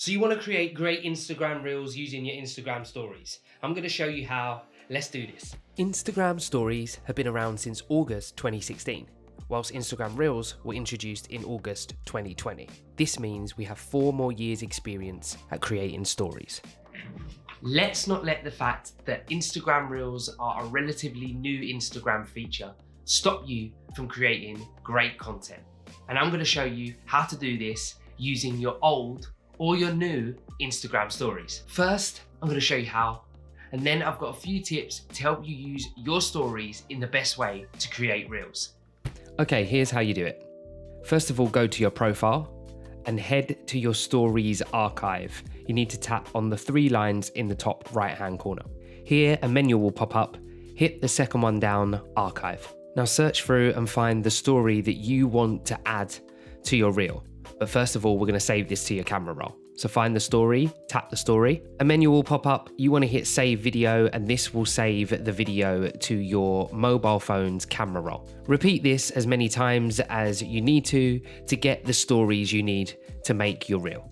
So you want to create great Instagram reels using your Instagram stories. I'm going to show you how. Let's do this. Instagram stories have been around since August 2016, whilst Instagram reels were introduced in August 2020. This means we have 4 more years experience at creating stories. Let's not let the fact that Instagram reels are a relatively new Instagram feature stop you from creating great content. And I'm going to show you how to do this using your old or your new Instagram stories. First, I'm going to show you how, and then I've got a few tips to help you use your stories in the best way to create reels. Okay, here's how you do it. First of all, go to your profile and head to your stories archive. You need to tap on the 3 lines in the top right-hand corner. Here, a menu will pop up. Hit the second one down, archive. Now search through and find the story that you want to add to your reel. But first of all, we're going to save this to your camera roll. So find the story, tap the story, a menu will pop up. You want to hit save video, and this will save the video to your mobile phone's camera roll. Repeat this as many times as you need to get the stories you need to make your reel.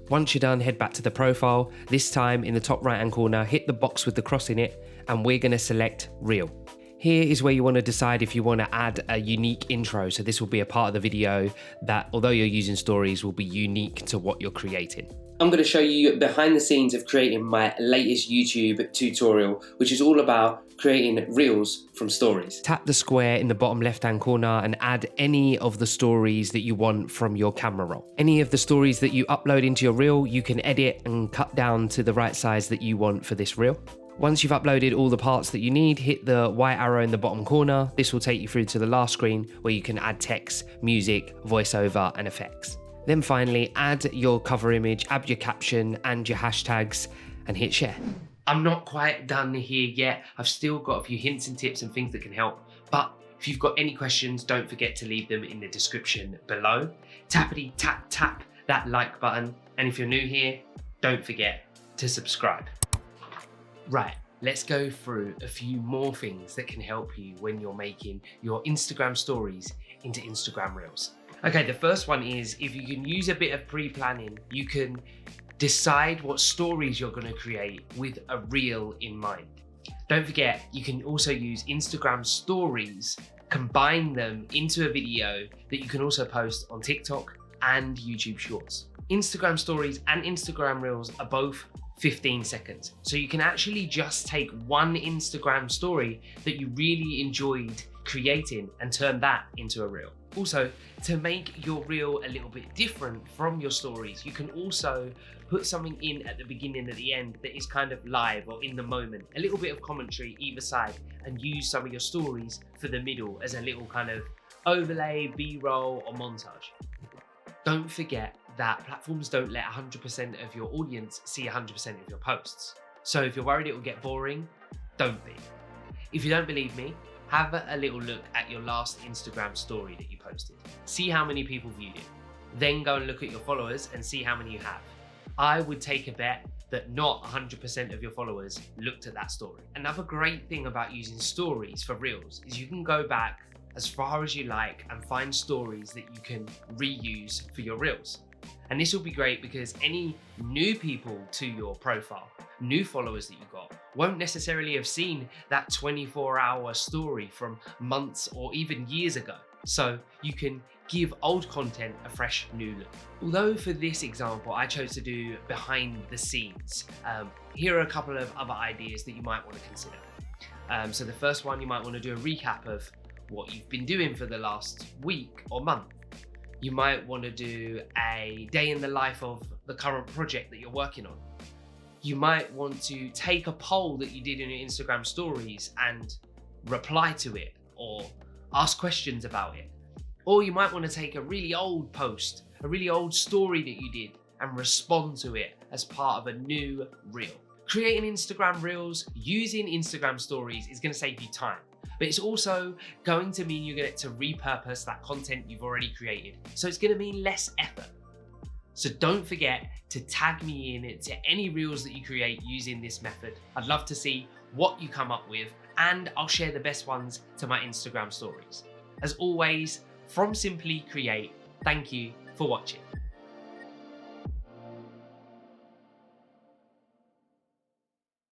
Once you're done, head back to the profile. This time in the top right hand corner, hit the box with the cross in it, and we're going to select reel. Here is where you want to decide if you want to add a unique intro. So this will be a part of the video that, although you're using stories, will be unique to what you're creating. I'm going to show you behind the scenes of creating my latest YouTube tutorial, which is all about creating reels from stories. Tap the square in the bottom left-hand corner and add any of the stories that you want from your camera roll. Any of the stories that you upload into your reel, you can edit and cut down to the right size that you want for this reel. Once you've uploaded all the parts that you need, hit the white arrow in the bottom corner. This will take you through to the last screen where you can add text, music, voiceover, and effects. Then finally, add your cover image, add your caption and your hashtags, and hit share. I'm not quite done here yet. I've still got a few hints and tips and things that can help. But if you've got any questions, don't forget to leave them in the description below. Tappity tap tap that like button. And if you're new here, don't forget to subscribe. Right, let's go through a few more things that can help you when you're making your Instagram stories into Instagram reels. Okay, the first one is if you can use a bit of pre-planning, you can decide what stories you're going to create with a reel in mind. Don't forget, you can also use Instagram stories, combine them into a video that you can also post on TikTok and YouTube Shorts. Instagram stories and Instagram reels are both 15 seconds. So you can actually just take one Instagram story that you really enjoyed creating and turn that into a reel. Also, to make your reel a little bit different from your stories, you can also put something in at the beginning and at the end that is kind of live or in the moment, a little bit of commentary either side, and use some of your stories for the middle as a little kind of overlay, B-roll or montage. Don't forget that platforms don't let 100% of your audience see 100% of your posts. So if you're worried it will get boring, don't be. If you don't believe me, have a little look at your last Instagram story that you posted. See how many people viewed it. Then go and look at your followers and see how many you have. I would take a bet that not 100% of your followers looked at that story. Another great thing about using stories for reels is you can go back as far as you like and find stories that you can reuse for your reels. And this will be great because any new people to your profile, new followers that you got, won't necessarily have seen that 24-hour story from months or even years ago. So you can give old content a fresh new look. Although for this example, I chose to do behind the scenes, here are a couple of other ideas that you might want to consider. So the first one, you might want to do a recap of what you've been doing for the last week or month. You might want to do a day in the life of the current project that you're working on. You might want to take a poll that you did in your Instagram stories and reply to it or ask questions about it. Or you might want to take a really old post, a really old story that you did and respond to it as part of a new reel. Creating Instagram reels using Instagram stories is going to save you time. But it's also going to mean you're going to get to repurpose that content you've already created. So it's going to mean less effort. So don't forget to tag me in to any reels that you create using this method. I'd love to see what you come up with, and I'll share the best ones to my Instagram stories. As always, from Simply Create, thank you for watching.